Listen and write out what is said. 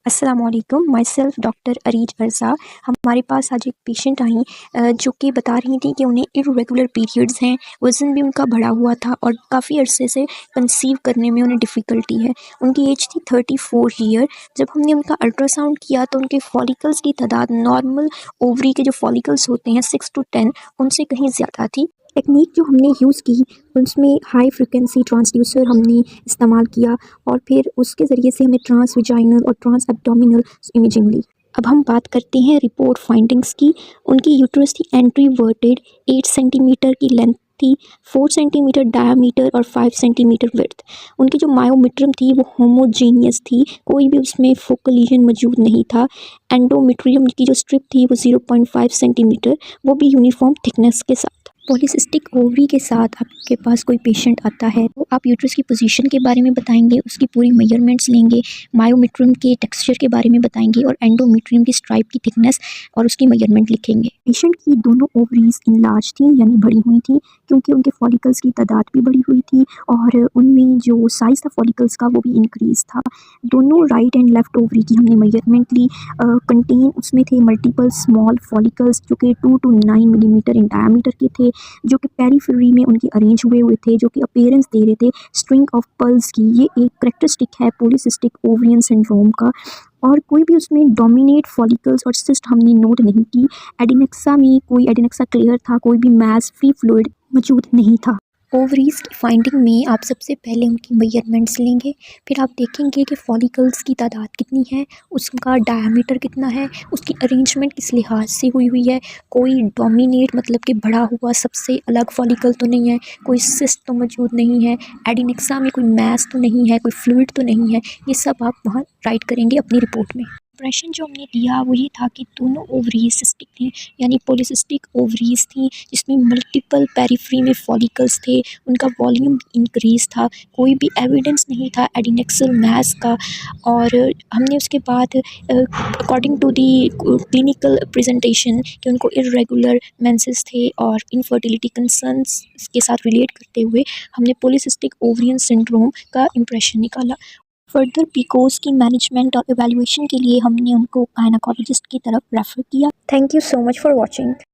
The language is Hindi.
अस्सलामुअलैकुम, माई सेल्फ डॉक्टर अरीज अर्ज़ा। हमारे पास आज एक पेशेंट आई जो कि बता रही थी कि उन्हें इर्रेगुलर पीरियड्स हैं, वज़न भी उनका बढ़ा हुआ था और काफ़ी अरसे से कंसीव करने में उन्हें डिफ़िकल्टी है। उनकी एज थी 34 ईयर। जब हमने उनका अल्ट्रासाउंड किया तो उनके फॉलिकल्स की तादाद नॉर्मल ओवरी के जो फॉलिकल्स होते हैं 6 to 10 उनसे कहीं ज़्यादा थी। टेक्निक जो हमने यूज़ की उसमें हाई फ्रिक्वेंसी ट्रांसड्यूसर हमने इस्तेमाल किया और फिर उसके ज़रिए से हमें ट्रांस विजाइनल और ट्रांस एब्डोमिनल इमेजिंग ली। अब हम बात करते हैं रिपोर्ट फाइंडिंग्स की। उनकी यूट्रस थी एंट्रीवर्टेड, 8 सेंटीमीटर की लेंथ थी, 4 सेंटीमीटर डायामीटर और 5 सेंटीमीटर विड्थ। उनकी जो मायोमेट्रियम थी वो होमोजेनियस थी, कोई भी उसमें फोकल लीजन मौजूद नहीं था। एंडोमेट्रियम की जो स्ट्रिप थी वो 0.5 सेंटीमीटर, वो भी यूनिफॉर्म थिकनेस के साथ। पॉलीसिस्टिक ओवरी के साथ आपके पास कोई पेशेंट आता है तो आप यूट्रस की पोजीशन के बारे में बताएंगे, उसकी पूरी मेजरमेंट्स लेंगे, मायोमेट्रियम के टेक्सचर के बारे में बताएंगे और एंडोमेट्रियम की स्ट्राइप की थिकनेस और उसकी मेजरमेंट लिखेंगे। पेशेंट की दोनों ओवरीज इनलार्ज थी यानी बड़ी हुई थी, क्योंकि उनके फॉलिकल्स की तादाद भी बड़ी हुई थी और उनमें जो साइज़ था फॉलिकल्स का वो भी इंक्रीज था। दोनों राइट एंड लेफ्ट ओवरी की हमने मेजरमेंट ली। कंटेन उसमें थे मल्टीपल स्मॉल फॉलिकल्स जो कि 2 to 9 मिलीमीटर इन डायमीटर के थे, जो कि पेरीफेरी में उनके अरेंज हुए थे, जो कि अपीयरेंस दे रहे थे स्ट्रिंग ऑफ पल्स की। ये एक करेक्टरिस्टिक है पॉलीसिस्टिक ओवरियन सिंड्रोम का। और कोई भी उसमें डोमिनेट फॉलिकल्स और सिस्ट हमने नोट नहीं की। एडिनेक्सा में कोई एडिनेक्सा क्लियर था, कोई भी मैस फ्री फ्लूइड मौजूद नहीं था। ओवरीज़ की फाइंडिंग में आप सबसे पहले उनकी मेजरमेंट्स लेंगे, फिर आप देखेंगे कि फॉलिकल्स की तादाद कितनी है, उसका डायामीटर कितना है, उसकी अरेंजमेंट किस लिहाज से हुई हुई है, कोई डोमिनेट मतलब कि बढ़ा हुआ सबसे अलग फॉलिकल तो नहीं है, कोई सिस्ट तो मौजूद नहीं है, एडिनेक्सा में कोई मैस तो नहीं है, कोई फ्लूइड तो नहीं है। ये सब आप वहाँ राइट करेंगे अपनी रिपोर्ट में। इंप्रेशन जो हमने दिया वो ये था कि दोनों ओवरीज सिस्टिक थी यानी पॉलीसिस्टिक ओवरीज थी, जिसमें मल्टीपल पेरिफ्री में फॉलिकल्स थे, उनका वॉल्यूम इंक्रीज था, कोई भी एविडेंस नहीं था एडिनेक्सल मैस का। और हमने उसके बाद according to the clinical presentation कि उनको इर्रेगुलर मेंसेस थे और इनफर्टिलिटी कंसर्न्स के साथ रिलेट करते हुए हमने पॉलीसिस्टिक ओवरियन सिंड्रोम का इंप्रेशन निकाला। फर्दर पीकोस की मैनेजमेंट और एवेल्युएशन के लिए हमने उनको गायनेकोलॉजिस्ट की तरफ रेफ़र किया। Thank you so much for watching.